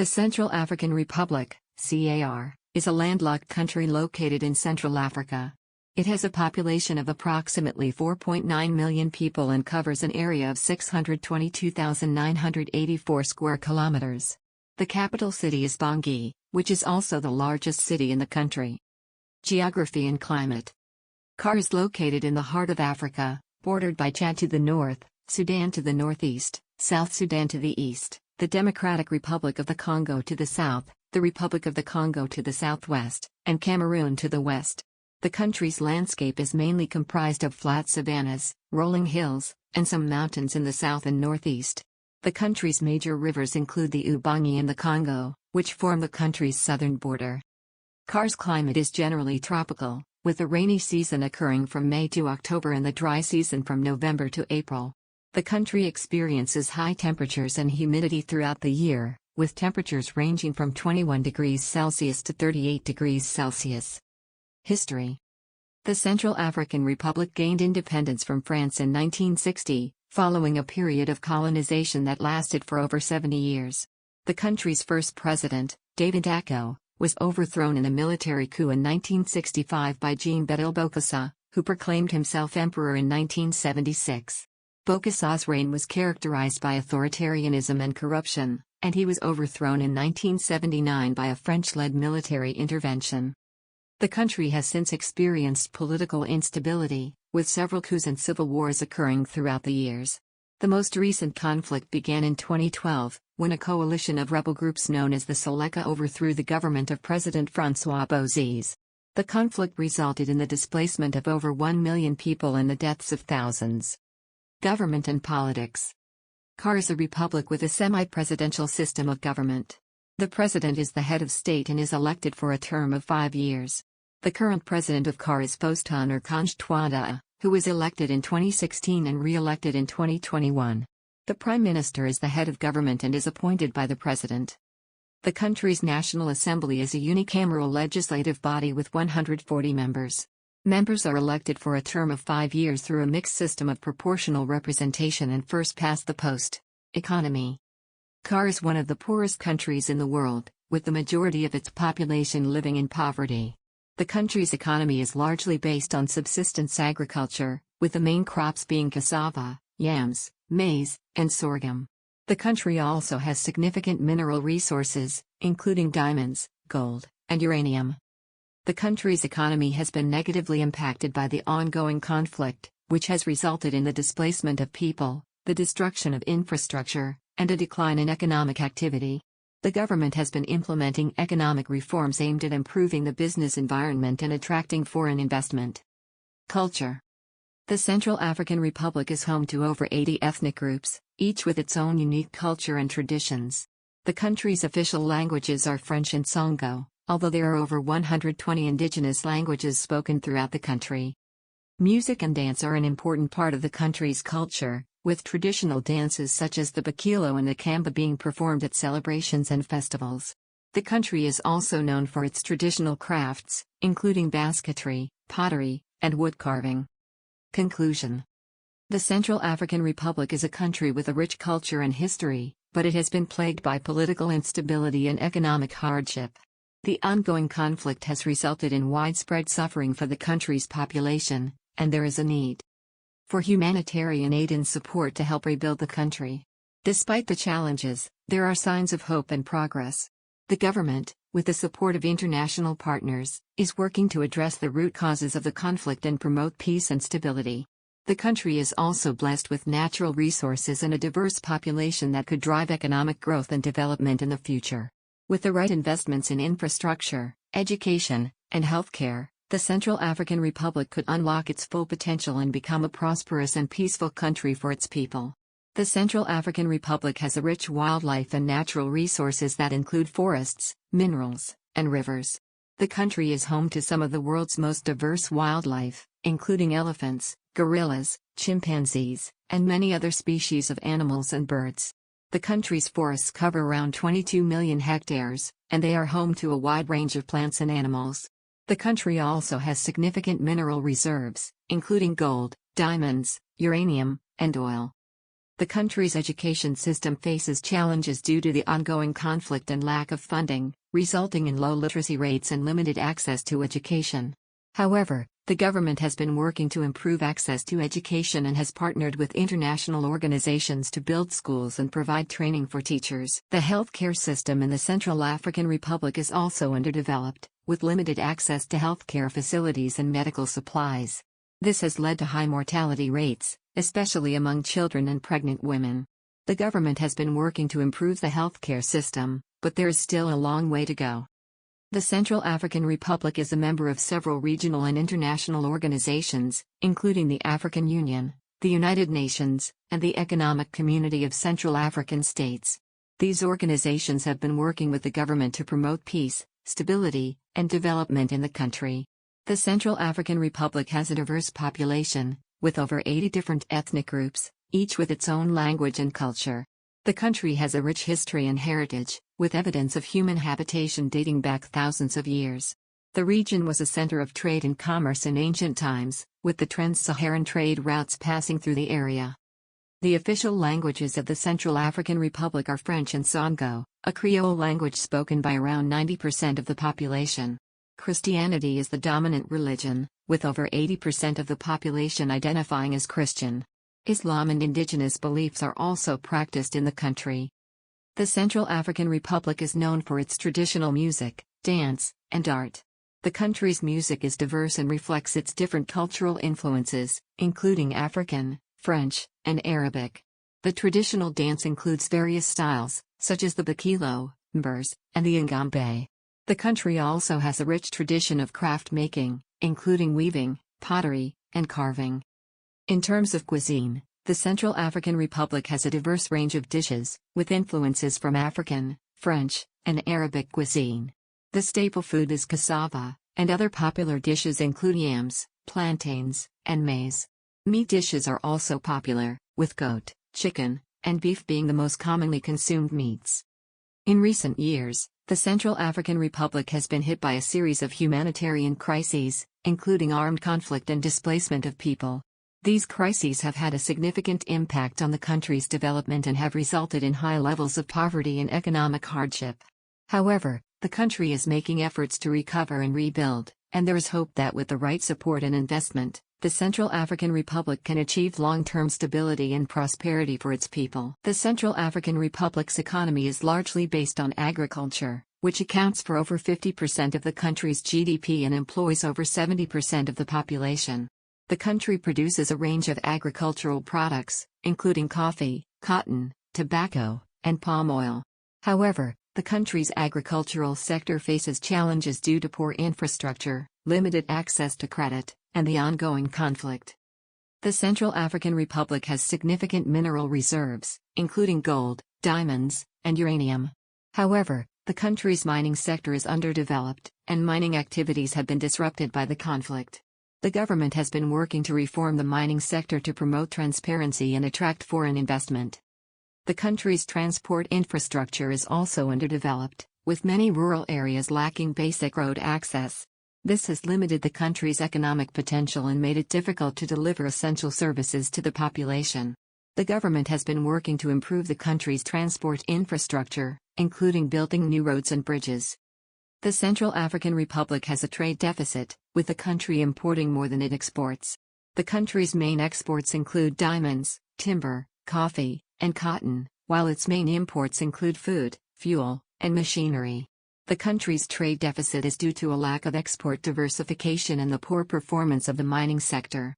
The Central African Republic, CAR, is a landlocked country located in Central Africa. It has a population of approximately 4.9 million people and covers an area of 622,984 square kilometers. The capital city is Bangui, which is also the largest city in the country. Geography and climate. CAR is located in the heart of Africa, bordered by Chad to the north, Sudan to the northeast, South Sudan to the east, the Democratic Republic of the Congo to the south, the Republic of the Congo to the southwest, and Cameroon to the west. The country's landscape is mainly comprised of flat savannas, rolling hills, and some mountains in the south and northeast. The country's major rivers include the Ubangi and the Congo, which form the country's southern border. CAR's climate is generally tropical, with the rainy season occurring from May to October and the dry season from November to April. The country experiences high temperatures and humidity throughout the year, with temperatures ranging from 21 degrees Celsius to 38 degrees Celsius. History. The Central African Republic gained independence from France in 1960, following a period of colonization that lasted for over 70 years. The country's first president, David Dacko, was overthrown in a military coup in 1965 by Jean-Bédel Bokassa, who proclaimed himself emperor in 1976. Bokassa's reign was characterized by authoritarianism and corruption, and he was overthrown in 1979 by a French-led military intervention. The country has since experienced political instability, with several coups and civil wars occurring throughout the years. The most recent conflict began in 2012, when a coalition of rebel groups known as the Seleka overthrew the government of President François Bozize. The conflict resulted in the displacement of over 1 million people and the deaths of thousands. Government and politics. CAR is a republic with a semi-presidential system of government. The president is the head of state and is elected for a term of 5 years. The current president of CAR is Faustin Archange Touadéra, who was elected in 2016 and re-elected in 2021. The prime minister is the head of government and is appointed by the president. The country's National Assembly is a unicameral legislative body with 140 members. Members are elected for a term of 5 years through a mixed system of proportional representation and first-past-the-post. Economy. CAR is one of the poorest countries in the world, with the majority of its population living in poverty. The country's economy is largely based on subsistence agriculture, with the main crops being cassava, yams, maize, and sorghum. The country also has significant mineral resources, including diamonds, gold, and uranium. The country's economy has been negatively impacted by the ongoing conflict, which has resulted in the displacement of people, the destruction of infrastructure, and a decline in economic activity. The government has been implementing economic reforms aimed at improving the business environment and attracting foreign investment. Culture. The Central African Republic is home to over 80 ethnic groups, each with its own unique culture and traditions. The country's official languages are French and Songo, although there are over 120 indigenous languages spoken throughout the country. Music and dance are an important part of the country's culture, with traditional dances such as the bakilo and the kamba being performed at celebrations and festivals. The country is also known for its traditional crafts, including basketry, pottery, and wood carving. Conclusion. The Central African Republic is a country with a rich culture and history, but it has been plagued by political instability and economic hardship. The ongoing conflict has resulted in widespread suffering for the country's population, and there is a need for humanitarian aid and support to help rebuild the country. Despite the challenges, there are signs of hope and progress. The government, with the support of international partners, is working to address the root causes of the conflict and promote peace and stability. The country is also blessed with natural resources and a diverse population that could drive economic growth and development in the future. With the right investments in infrastructure, education, and healthcare, the Central African Republic could unlock its full potential and become a prosperous and peaceful country for its people. The Central African Republic has a rich wildlife and natural resources that include forests, minerals, and rivers. The country is home to some of the world's most diverse wildlife, including elephants, gorillas, chimpanzees, and many other species of animals and birds. The country's forests cover around 22 million hectares, and they are home to a wide range of plants and animals. The country also has significant mineral reserves, including gold, diamonds, uranium, and oil. The country's education system faces challenges due to the ongoing conflict and lack of funding, resulting in low literacy rates and limited access to education. However, the government has been working to improve access to education and has partnered with international organizations to build schools and provide training for teachers. The healthcare system in the Central African Republic is also underdeveloped, with limited access to healthcare facilities and medical supplies. This has led to high mortality rates, especially among children and pregnant women. The government has been working to improve the healthcare system, but there is still a long way to go. The Central African Republic is a member of several regional and international organizations, including the African Union, the United Nations, and the Economic Community of Central African States. These organizations have been working with the government to promote peace, stability, and development in the country. The Central African Republic has a diverse population, with over 80 different ethnic groups, each with its own language and culture. The country has a rich history and heritage, with evidence of human habitation dating back thousands of years. The region was a center of trade and commerce in ancient times, with the trans-Saharan trade routes passing through the area. The official languages of the Central African Republic are French and Songo, a Creole language spoken by around 90% of the population. Christianity is the dominant religion, with over 80% of the population identifying as Christian. Islam and indigenous beliefs are also practiced in the country. The Central African Republic is known for its traditional music, dance, and art. The country's music is diverse and reflects its different cultural influences, including African, French, and Arabic. The traditional dance includes various styles, such as the bakilo, mbers, and the ngambe. The country also has a rich tradition of craft making, including weaving, pottery, and carving. In terms of cuisine, the Central African Republic has a diverse range of dishes, with influences from African, French, and Arabic cuisine. The staple food is cassava, and other popular dishes include yams, plantains, and maize. Meat dishes are also popular, with goat, chicken, and beef being the most commonly consumed meats. In recent years, the Central African Republic has been hit by a series of humanitarian crises, including armed conflict and displacement of people. These crises have had a significant impact on the country's development and have resulted in high levels of poverty and economic hardship. However, the country is making efforts to recover and rebuild, and there is hope that with the right support and investment, the Central African Republic can achieve long-term stability and prosperity for its people. The Central African Republic's economy is largely based on agriculture, which accounts for over 50% of the country's GDP and employs over 70% of the population. The country produces a range of agricultural products, including coffee, cotton, tobacco, and palm oil. However, the country's agricultural sector faces challenges due to poor infrastructure, limited access to credit, and the ongoing conflict. The Central African Republic has significant mineral reserves, including gold, diamonds, and uranium. However, the country's mining sector is underdeveloped, and mining activities have been disrupted by the conflict. The government has been working to reform the mining sector to promote transparency and attract foreign investment. The country's transport infrastructure is also underdeveloped, with many rural areas lacking basic road access. This has limited the country's economic potential and made it difficult to deliver essential services to the population. The government has been working to improve the country's transport infrastructure, including building new roads and bridges. The Central African Republic has a trade deficit, with the country importing more than it exports. The country's main exports include diamonds, timber, coffee, and cotton, while its main imports include food, fuel, and machinery. The country's trade deficit is due to a lack of export diversification and the poor performance of the mining sector.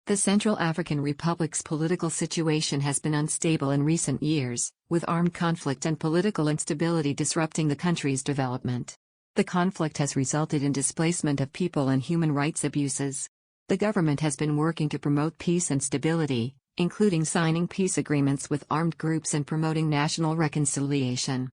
The Central African Republic's political situation has been unstable in recent years, with armed conflict and political instability disrupting the country's development. The conflict has resulted in displacement of people and human rights abuses. The government has been working to promote peace and stability, including signing peace agreements with armed groups and promoting national reconciliation.